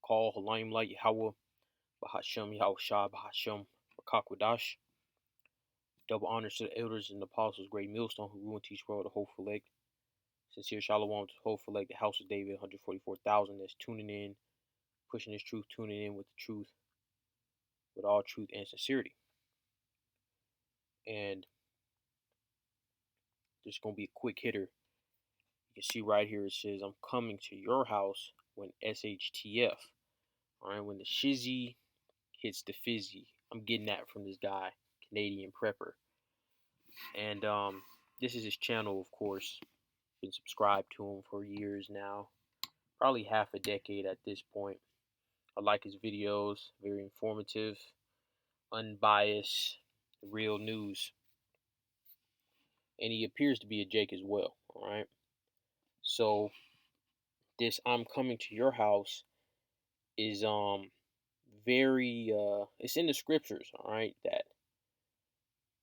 Call Halayim Light Yahweh Bahashem Yahweh Shah Bahashem Rakakwadash. Double honors to the elders and the apostles, great millstone who rule and teach world the hopeful leg. Sincere shalom to the hopeful leg, the house of David, 144,000 that's tuning in, pushing this truth, tuning in with the truth, with all truth and sincerity. And there's going to be a quick hitter. You can see right here it says, I'm coming to your house when shtf. All right, when the shizzy hits the fizzy. I'm getting that from this guy, Canadian Prepper. And this is his channel, of course. Been subscribed to him for years now, probably half a decade at this point. I like his videos, very informative, unbiased, real news. And he appears to be a Jake as well, all right? So this I'm coming to your house is very it's in the scriptures, all right, that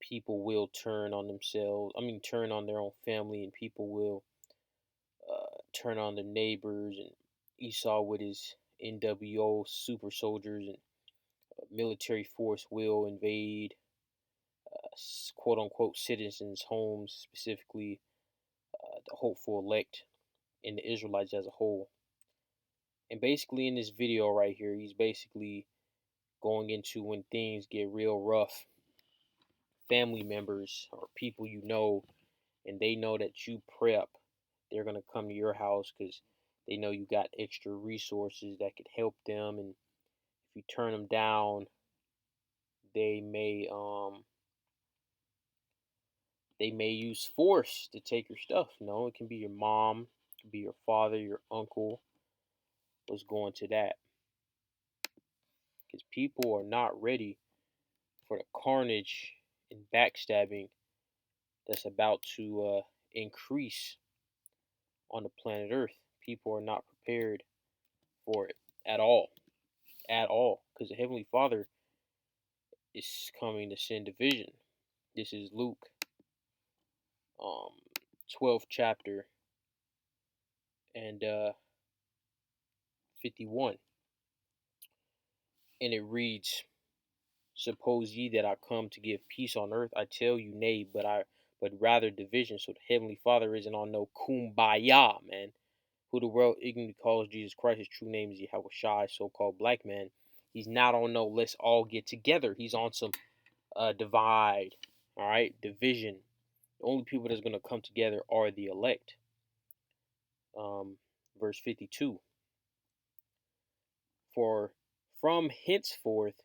people will turn on themselves. Turn on their own family, and people will turn on their neighbors. And Esau with his NWO super soldiers and military force will invade quote unquote citizens' homes, specifically the hopeful elect and the Israelites as a whole. And basically, in this video right here, he's basically going into when things get real rough. Family members or people you know, and they know that you prep, they're going to come to your house because they know you got extra resources that could help them. And if you turn them down, they may use force to take your stuff. It can be your mom, it can be your father, your uncle. Was going to that because people are not ready for the carnage and backstabbing that's about to increase on the planet Earth. People are not prepared for it at all, because the Heavenly Father is coming to send division. This is Luke, 12th chapter and 51, and it reads, "Suppose ye that I come to give peace on earth? I tell you, nay, but rather division. So the Heavenly Father isn't on no kumbaya, man. Who the world ignorantly calls Jesus Christ, his true name is Yahweh Shai, so-called black man. He's not on no let's all get together. He's on some divide, all right, division. The only people that's going to come together are the elect." Verse 52. "For from henceforth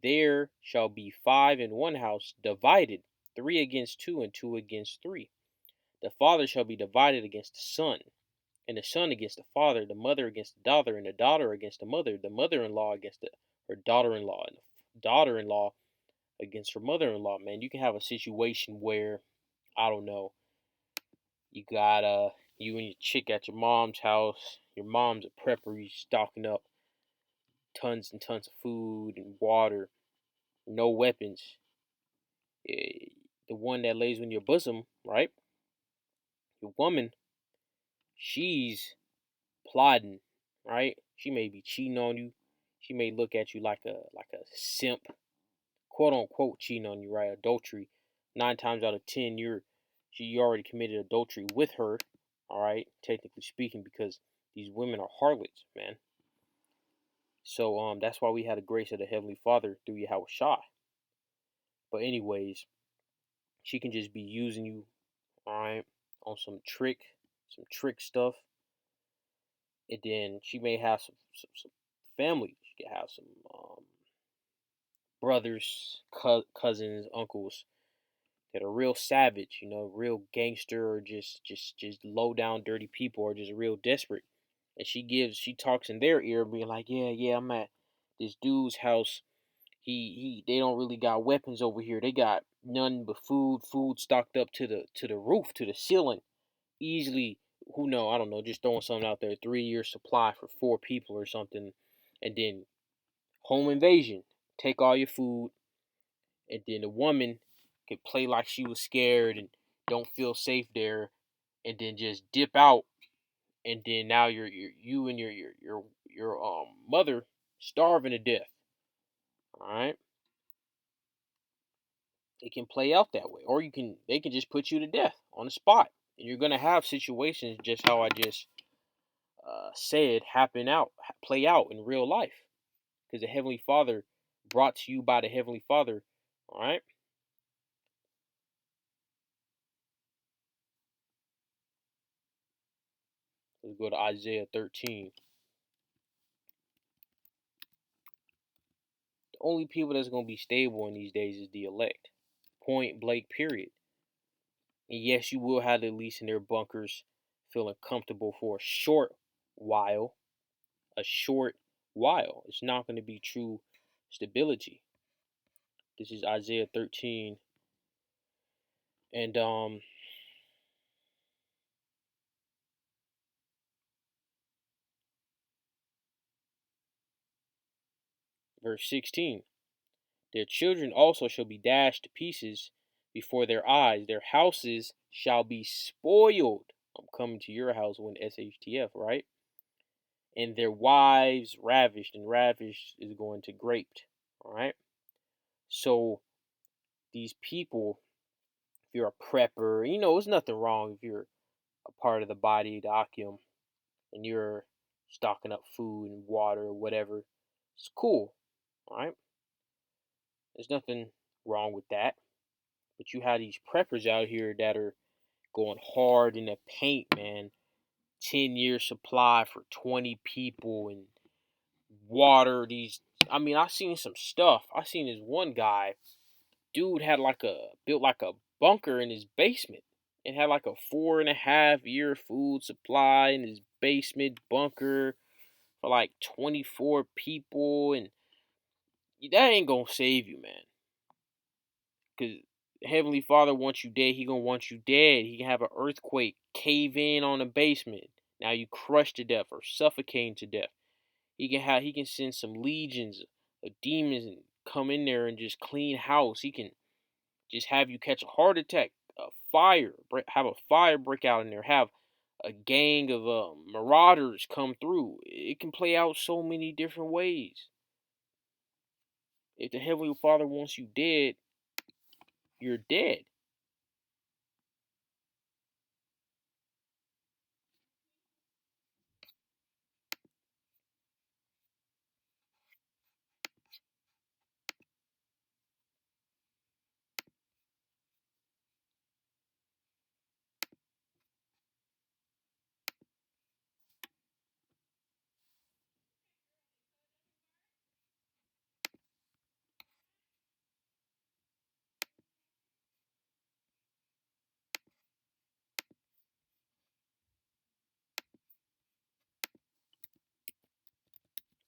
there shall be 5 in one house, divided, 3 against 2, and 2 against 3. The father shall be divided against the son, and the son against the father, the mother against the daughter, and the daughter against the mother-in-law against her daughter-in-law, and the daughter-in-law against her mother-in-law." Man, you can have a situation where, I don't know, you got you and your chick at your mom's house. Your mom's a prepper. You're stocking up tons and tons of food and water, no weapons. The one that lays in your bosom, right? Your woman, she's plotting, right? She may be cheating on you. She may look at you like a simp, quote unquote cheating on you, right? Adultery. 9 times out of 10, you already committed adultery with her, all right? Technically speaking, because these women are harlots, man. So that's why we had the grace of the Heavenly Father through Yahweh Shai. But anyways, she can just be using you, all right, on some trick stuff. And then she may have some family. She could have some brothers, cousins, uncles that are real savage, real gangster, or just low down dirty people, or just real desperate. And she talks in their ear, being like, yeah, I'm at this dude's house. They don't really got weapons over here. They got none but food stocked up to the roof, to the ceiling. Easily, who know, I don't know, just throwing something out there, 3 year supply for 4 people or something. And then home invasion, take all your food, and then the woman could play like she was scared and don't feel safe there, and then just dip out. And then now you and your mother starving to death. All right, it can play out that way, or they can just put you to death on the spot, and you're gonna have situations just how I just said play out in real life, because the Heavenly Father brought to you by the Heavenly Father. All right, let's go to Isaiah 13. The only people that's gonna be stable in these days is the elect. Point blank. Period. And yes, you will have the least in their bunkers feeling comfortable for a short while. A short while. It's not going to be true stability. This is Isaiah 13 and verse 16. Their children also shall be dashed to pieces before their eyes. Their houses shall be spoiled. I'm coming to your house when SHTF, right? And their wives ravished, and ravished is going to graped. All right. So these people, if you're a prepper, there's nothing wrong if you're a part of the body, the Akim, and you're stocking up food and water or whatever. It's cool. All right. There's nothing wrong with that. But you have these preppers out here that are going hard in the paint, man. 10-year supply for 20 people and water. I seen some stuff. I seen this one guy. Dude had built like a bunker in his basement and had like a 4.5 year food supply in his basement bunker for like 24 people, and that ain't gonna save you, man. Cause Heavenly Father wants you dead. He gonna want you dead. He can have an earthquake, cave in on the basement. Now you crushed to death or suffocating to death. He can send some legions of demons and come in there and just clean house. He can just have you catch a heart attack, have a fire break out in there, have a gang of marauders come through. It can play out so many different ways. If the Heavenly Father wants you dead, you're dead.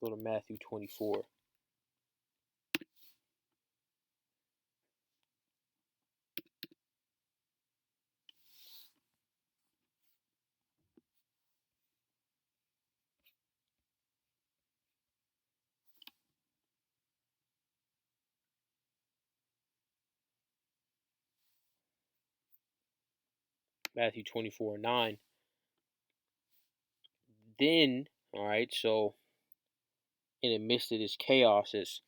Go to Matthew 24. Matthew 24:9. Then, all right, so in the midst of this chaos that's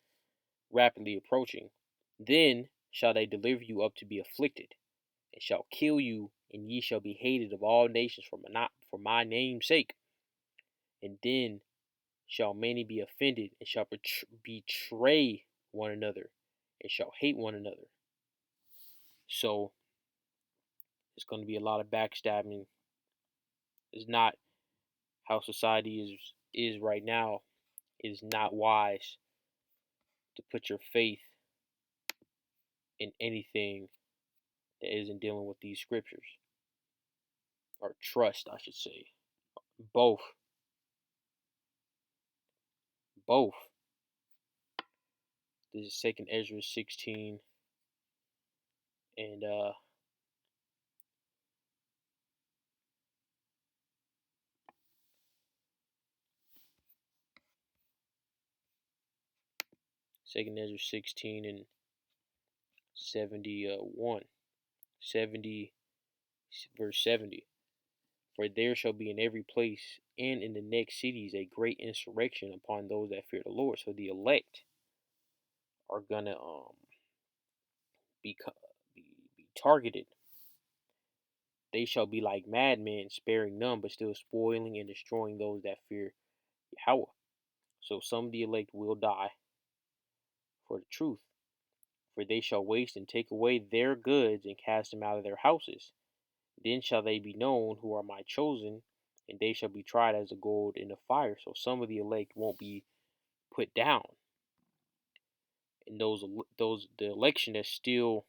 rapidly approaching, then shall they deliver you up to be afflicted, and shall kill you, and ye shall be hated of all nations for my name's sake. And then shall many be offended, and shall betray one another, and shall hate one another. So it's going to be a lot of backstabbing. It's not how society is right now. It is not wise to put your faith in anything that isn't dealing with these scriptures, or trust, I should say. Both, both. This is Second Ezra 16 and Second Ezra 16 and 71, 70 verse 70. For there shall be in every place and in the next cities a great insurrection upon those that fear the Lord. So the elect are gonna be, be targeted. They shall be like madmen, sparing none, but still spoiling and destroying those that fear Yahweh. So some of the elect will die for the truth, for they shall waste and take away their goods and cast them out of their houses. Then shall they be known who are my chosen, and they shall be tried as the gold in the fire. So some of the elect won't be put down, and those the election that's still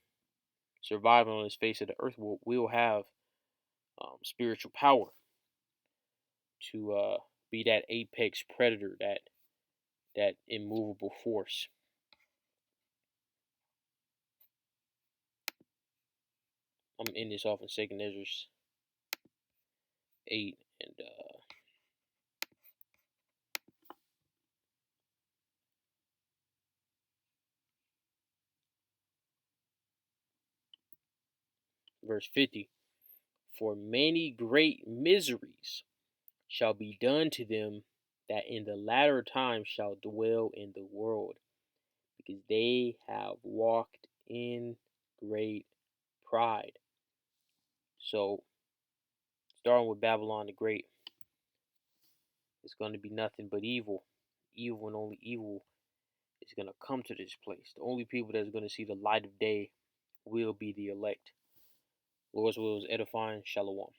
surviving on this face of the earth will have spiritual power to be that apex predator, that immovable force. I'm gonna end this off in Second Ezra 8 and verse 50. For many great miseries shall be done to them that in the latter time shall dwell in the world, because they have walked in great pride. So, starting with Babylon the Great, it's going to be nothing but evil. Evil and only evil is going to come to this place. The only people that's going to see the light of day will be the elect. Lord's will is edifying. Shalom.